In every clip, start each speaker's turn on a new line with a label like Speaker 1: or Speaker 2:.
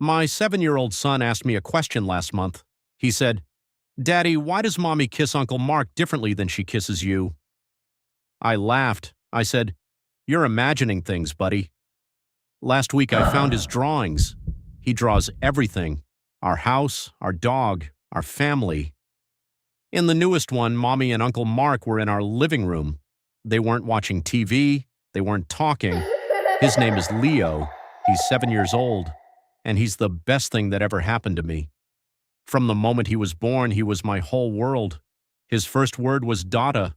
Speaker 1: My 7-year-old son asked me a question last month. He said, "Daddy, why does Mommy kiss Uncle Mark differently than she kisses you?" I laughed. I said, "You're imagining things, buddy." Last week I found his drawings. He draws everything. Our house, our dog, our family. In the newest one, Mommy and Uncle Mark were in our living room. They weren't watching TV. They weren't talking. His name is Leo. He's 7 years old. And he's the best thing that ever happened to me. From the moment he was born, he was my whole world. His first word was Dada.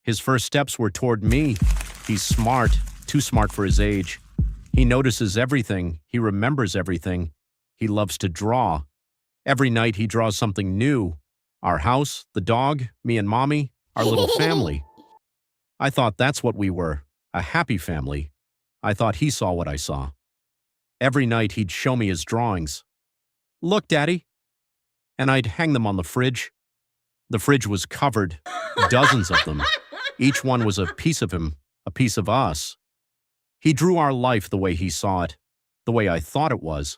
Speaker 1: His first steps were toward me. He's smart, too smart for his age. He notices everything. He remembers everything. He loves to draw. Every night he draws something new. Our house, the dog, me and Mommy, our little family. I thought that's what we were, a happy family. I thought he saw what I saw. Every night he'd show me his drawings. "Look, Daddy." And I'd hang them on the fridge. The fridge was covered, dozens of them. Each one was a piece of him, a piece of us. He drew our life the way he saw it, the way I thought it was.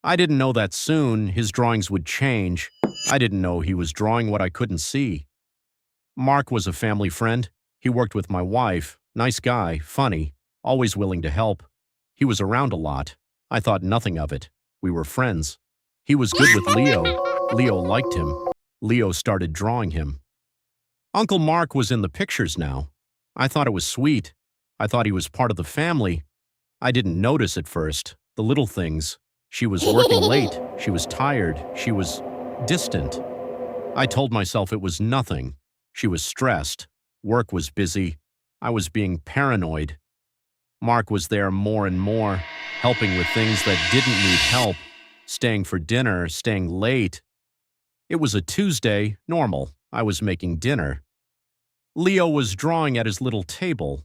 Speaker 1: I didn't know that soon his drawings would change. I didn't know he was drawing what I couldn't see. Mark was a family friend. He worked with my wife. Nice guy, funny, always willing to help. He was around a lot. I thought nothing of it. We were friends. He was good with Leo. Leo liked him. Leo started drawing him. Uncle Mark was in the pictures now. I thought it was sweet. I thought he was part of the family. I didn't notice at first, the little things. She was working late. She was tired. She was distant. I told myself it was nothing. She was stressed. Work was busy. I was being paranoid. Mark was there more and more, helping with things that didn't need help, staying for dinner, staying late. It was a Tuesday, normal. I was making dinner. Leo was drawing at his little table.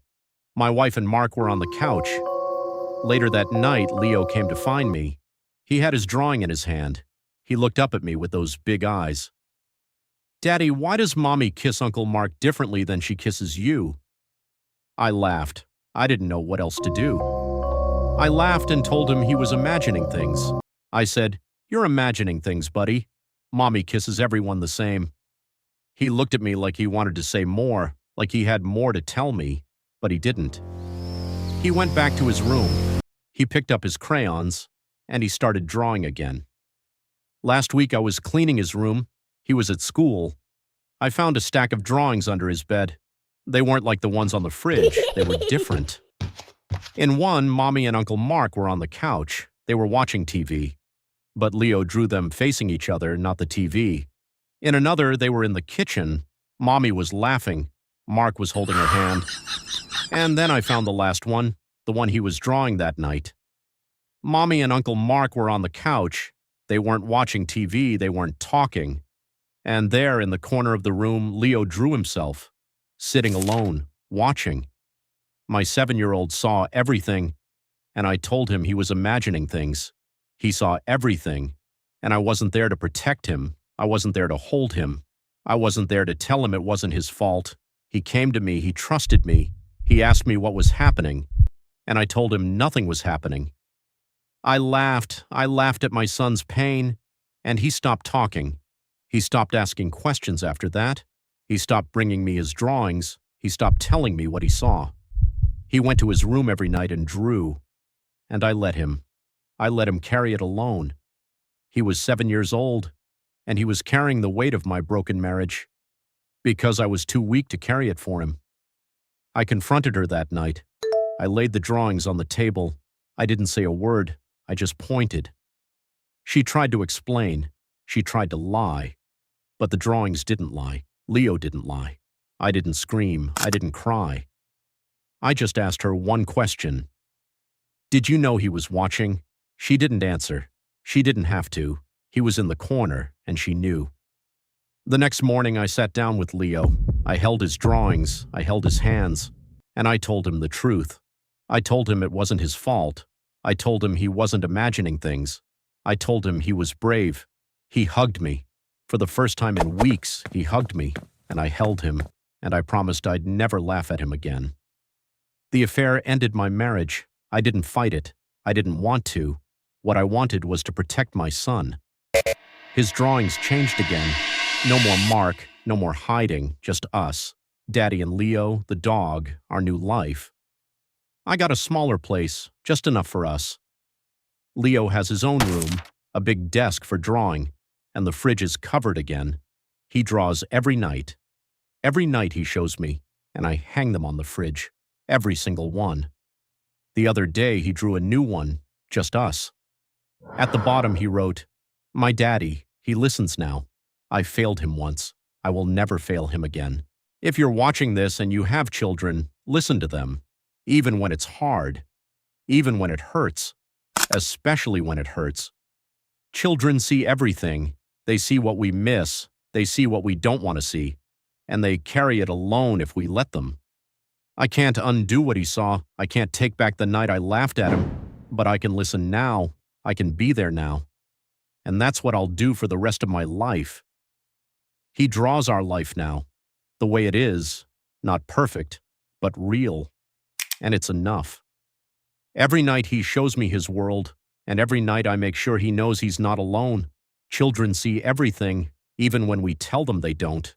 Speaker 1: My wife and Mark were on the couch. Later that night, Leo came to find me. He had his drawing in his hand. He looked up at me with those big eyes. "Daddy, why does Mommy kiss Uncle Mark differently than she kisses you?" I laughed. I didn't know what else to do. I laughed and told him he was imagining things. I said, "You're imagining things, buddy. Mommy kisses everyone the same." He looked at me like he wanted to say more, like he had more to tell me, but he didn't. He went back to his room. He picked up his crayons, and he started drawing again. Last week I was cleaning his room. He was at school. I found a stack of drawings under his bed. They weren't like the ones on the fridge. They were different. In one, Mommy and Uncle Mark were on the couch. They were watching TV. But Leo drew them facing each other, not the TV. In another, they were in the kitchen. Mommy was laughing. Mark was holding her hand. And then I found the last one, the one he was drawing that night. Mommy and Uncle Mark were on the couch. They weren't watching TV. They weren't talking. And there, in the corner of the room, Leo drew himself, sitting alone, watching. My 7-year-old saw everything, and I told him he was imagining things. He saw everything, and I wasn't there to protect him. I wasn't there to hold him. I wasn't there to tell him it wasn't his fault. He came to me. He trusted me. He asked me what was happening, and I told him nothing was happening. I laughed at my son's pain, and he stopped talking. He stopped asking questions after that. He stopped bringing me his drawings. He stopped telling me what he saw. He went to his room every night and drew, and I let him. I let him carry it alone. He was 7 years old, and he was carrying the weight of my broken marriage because I was too weak to carry it for him. I confronted her that night. I laid the drawings on the table. I didn't say a word. I just pointed. She tried to explain. She tried to lie. But the drawings didn't lie. Leo didn't lie. I didn't scream. I didn't cry. I just asked her one question. "Did you know he was watching?" She didn't answer. She didn't have to. He was in the corner, and she knew. The next morning, I sat down with Leo. I held his drawings. I held his hands. And I told him the truth. I told him it wasn't his fault. I told him he wasn't imagining things. I told him he was brave. He hugged me. For the first time in weeks, he hugged me, and I held him, and I promised I'd never laugh at him again. The affair ended my marriage. I didn't fight it. I didn't want to. What I wanted was to protect my son. His drawings changed again. No more Mark, no more hiding, just us. Daddy and Leo, the dog, our new life. I got a smaller place, just enough for us. Leo has his own room, a big desk for drawing, and the fridge is covered again. He draws every night. Every night he shows me, and I hang them on the fridge, every single one. The other day he drew a new one, just us. At the bottom he wrote, "My daddy, he listens now. I failed him once. I will never fail him again." If you're watching this and you have children, listen to them. Even when it's hard. Even when it hurts. Especially when it hurts. Children see everything. They see what we miss. They see what we don't want to see. And they carry it alone if we let them. I can't undo what he saw. I can't take back the night I laughed at him. But I can listen now. I can be there now. And that's what I'll do for the rest of my life. He draws our life now. The way it is. Not perfect, but real. And it's enough. Every night he shows me his world, and every night I make sure he knows he's not alone. Children see everything, even when we tell them they don't.